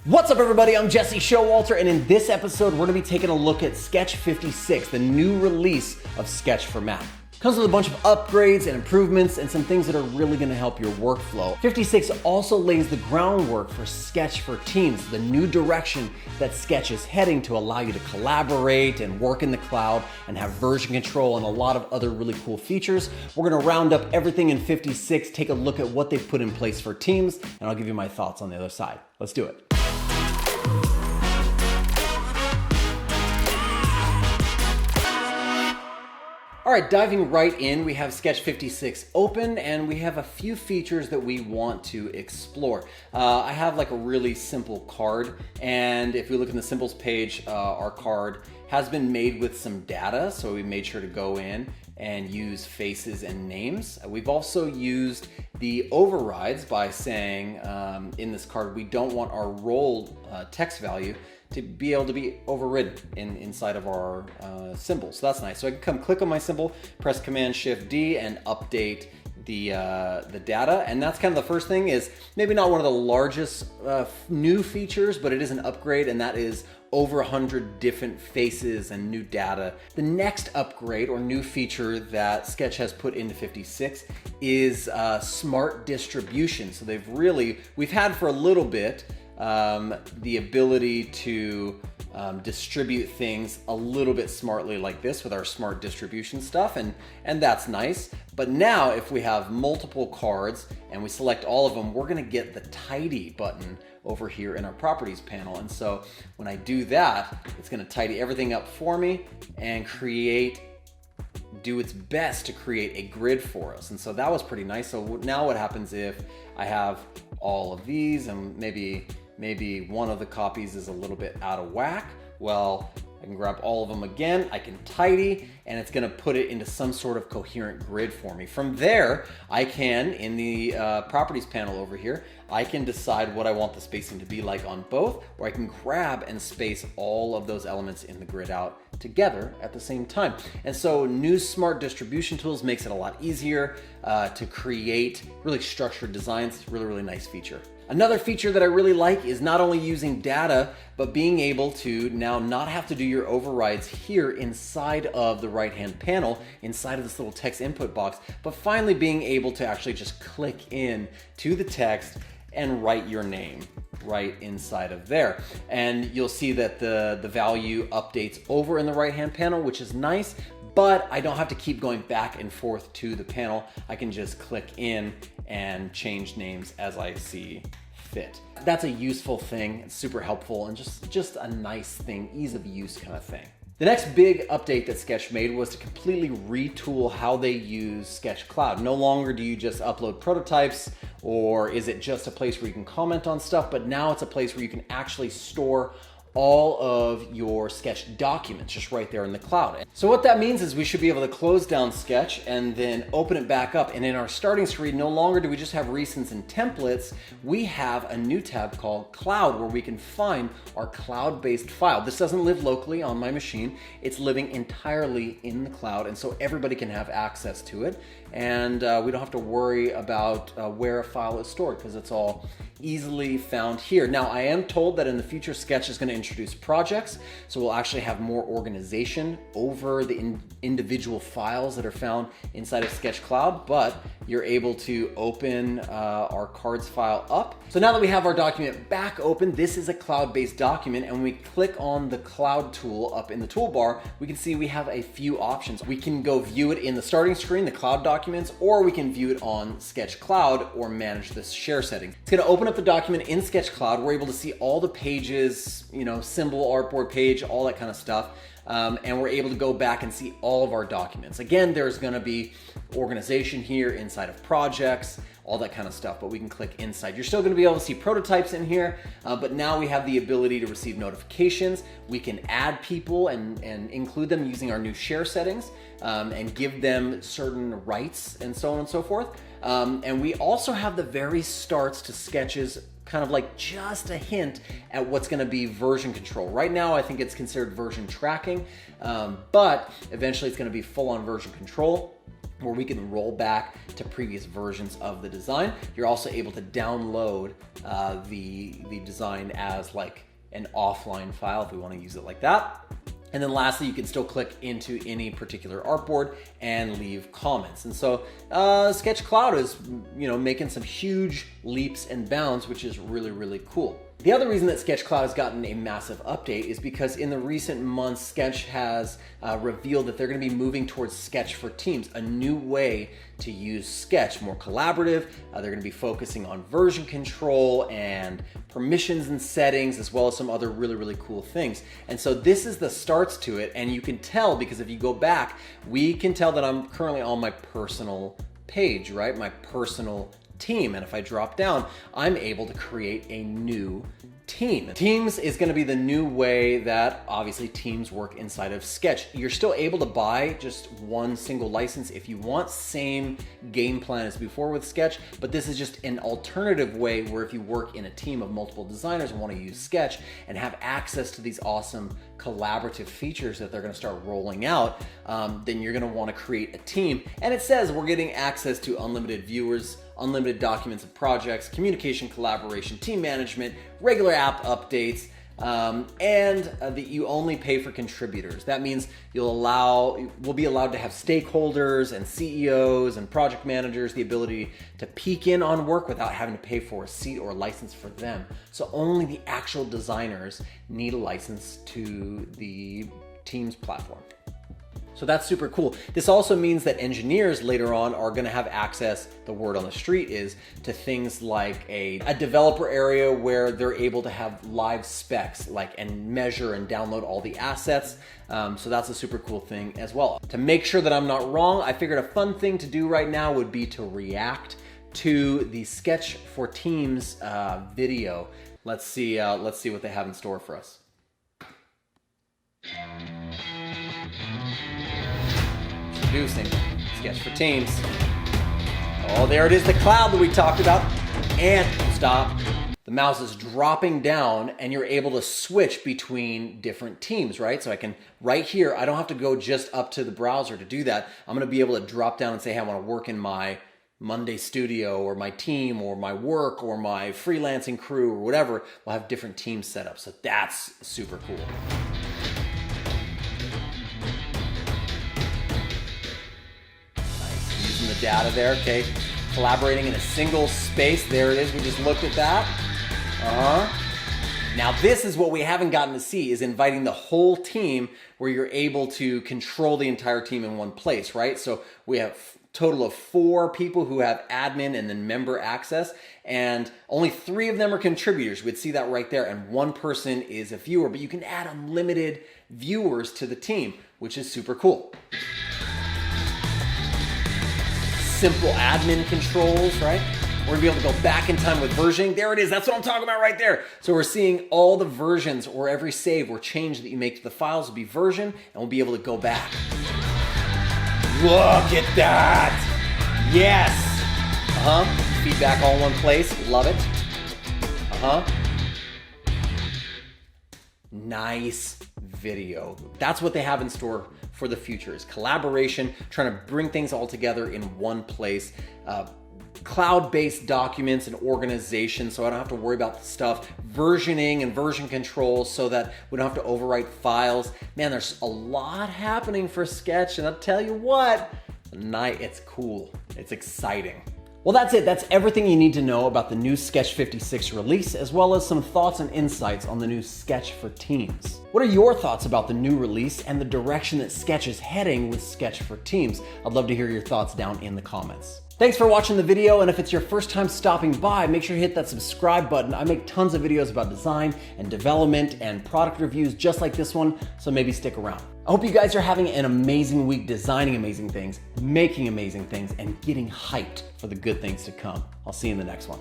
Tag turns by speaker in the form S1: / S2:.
S1: What's up everybody, I'm Jesse Showalter, and in this episode we're going to be taking a look at Sketch 56, the new release of Sketch for Mac. Comes with a bunch of upgrades and improvements and some things that are really going to help your workflow. 56 also lays the groundwork for Sketch for Teams, the new direction that Sketch is heading to allow you to collaborate and work in the cloud and have version control and a lot of other really cool features. We're going to round up everything in 56, take a look at what they've put in place for Teams, and I'll give you my thoughts on the other side. Let's do it. All right, diving right in, we have Sketch 56 open and we have a few features that we want to explore. I have like a really simple card, and if we look in the symbols page, our card has been made with some data, so we made sure to go in and use faces and names. We've also used the overrides by saying in this card we don't want our role text value to be able to be overridden inside of our symbol. So that's nice. So I can come click on my symbol, press Command-Shift-D and update the data. And that's kind of the first thing, is maybe not one of the largest new features, but it is an upgrade, and that is over 100 different faces and new data. The next upgrade or new feature that Sketch has put into 56 is smart distribution. So we've had for a little bit the ability to distribute things a little bit smartly like this with our smart distribution stuff, and that's nice. But now if we have multiple cards and we select all of them, we're gonna get the tidy button over here in our properties panel. And so when I do that, it's gonna tidy everything up for me and do its best to create a grid for us. And so that was pretty nice. So now what happens if I have all of these and maybe one of the copies is a little bit out of whack? Well, I can grab all of them again, I can tidy, and it's gonna put it into some sort of coherent grid for me. From there, I can, in the properties panel over here, I can decide what I want the spacing to be like on both, or I can grab and space all of those elements in the grid out together at the same time. And so new smart distribution tools makes it a lot easier to create really structured designs. Really, really nice feature. Another feature that I really like is not only using data, but being able to now not have to do your overrides here inside of the right-hand panel, inside of this little text input box, but finally being able to actually just click in to the text and write your name right inside of there. And you'll see that the value updates over in the right-hand panel, which is nice, but I don't have to keep going back and forth to the panel. I can just click in and change names as I see fit. That's a useful thing, it's super helpful, and just a nice thing, ease of use kind of thing. The next big update that Sketch made was to completely retool how they use Sketch Cloud. No longer do you just upload prototypes, or is it just a place where you can comment on stuff, but now it's a place where you can actually store all of your Sketch documents just right there in the cloud. So what that means is we should be able to close down Sketch and then open it back up. And in our starting screen, no longer do we just have recents and templates, we have a new tab called Cloud where we can find our cloud-based file. This doesn't live locally on my machine. It's living entirely in the cloud, and so everybody can have access to it. And we don't have to worry about where a file is stored because it's all easily found here. Now, I am told that in the future, Sketch is going to introduce projects, so we'll actually have more organization over the individual files that are found inside of Sketch Cloud, but you're able to open our cards file up. So now that we have our document back open, this is a cloud-based document, and when we click on the cloud tool up in the toolbar, we can see we have a few options. We can go view it in the starting screen, the cloud documents, or we can view it on Sketch Cloud or manage this share setting. It's going to open up the document in Sketch Cloud. We're able to see all the pages, symbol, artboard page, all that kind of stuff. And we're able to go back and see all of our documents. Again, there's going to be organization here inside of projects, all that kind of stuff, but we can click inside. You're still going to be able to see prototypes in here, but now we have the ability to receive notifications. We can add people and include them using our new share settings and give them certain rights and so on and so forth. And we also have the very starts to Sketch's kind of like just a hint at what's going to be version control. Right now, I think it's considered version tracking, but eventually it's going to be full-on version control. where we can roll back to previous versions of the design. You're also able to download the design as like an offline file if we want to use it like that. And then lastly, you can still click into any particular artboard and leave comments. And so Sketch Cloud is, making some huge leaps and bounds, which is really, really cool. The other reason that Sketch Cloud has gotten a massive update is because in the recent months, Sketch has revealed that they're going to be moving towards Sketch for Teams, a new way to use Sketch, more collaborative. They're going to be focusing on version control and permissions and settings, as well as some other really, really cool things. And so this is the starts to it. And you can tell, because if you go back, we can tell that I'm currently on my personal page, right? My personal team. And if I drop down, I'm able to create a new team. Teams is going to be the new way that obviously teams work inside of Sketch. You're still able to buy just one single license if you want, same game plan as before with Sketch, but this is just an alternative way where if you work in a team of multiple designers and want to use Sketch and have access to these awesome collaborative features that they're going to start rolling out, then you're going to want to create a team. And it says we're getting access to unlimited viewers, unlimited documents and projects, communication, collaboration, team management, regular app updates, and that you only pay for contributors. That means we'll be allowed to have stakeholders and CEOs and project managers the ability to peek in on work without having to pay for a seat or a license for them. So only the actual designers need a license to the Teams platform. So that's super cool. This also means that engineers later on are going to have access, the word on the street is, to things like a developer area where they're able to have live specs and measure and download all the assets. So that's a super cool thing as well. To make sure that I'm not wrong, I figured a fun thing to do right now would be to react to the Sketch for Teams video. Let's see what they have in store for us. Introducing Sketch for Teams. Oh, there it is, the cloud that we talked about. And stop. The mouse is dropping down and you're able to switch between different teams, right? So I can, right here, I don't have to go just up to the browser to do that. I'm gonna be able to drop down and say, hey, I wanna work in my Monday studio or my team or my work or my freelancing crew or whatever. We'll have different teams set up. So that's super cool. The data there, okay, collaborating in a single space. There it is, we just looked at that. Now this is what we haven't gotten to see, is inviting the whole team where you're able to control the entire team in one place, right? So we have total of 4 people who have admin and then member access, and only 3 of them are contributors. We'd see that right there, and 1 person is a viewer, but you can add unlimited viewers to the team, which is super cool. Simple admin controls, right? We're gonna be able to go back in time with versioning. There it is, that's what I'm talking about right there. So we're seeing all the versions or every save or change that you make to the files will be version, and we'll be able to go back. Look at that! Yes! Feedback all in one place, love it. Nice video. That's what they have in store for the future, is collaboration, trying to bring things all together in one place, cloud-based documents and organization, so I don't have to worry about stuff, versioning and version control so that we don't have to overwrite files. Man, there's a lot happening for Sketch, and I'll tell you what, it's cool, it's exciting. Well, that's it. That's everything you need to know about the new Sketch 56 release, as well as some thoughts and insights on the new Sketch for Teams. What are your thoughts about the new release and the direction that Sketch is heading with Sketch for Teams? I'd love to hear your thoughts down in the comments. Thanks for watching the video, and if it's your first time stopping by, make sure you hit that subscribe button. I make tons of videos about design and development and product reviews just like this one, so maybe stick around. I hope you guys are having an amazing week designing amazing things, making amazing things, and getting hyped for the good things to come. I'll see you in the next one.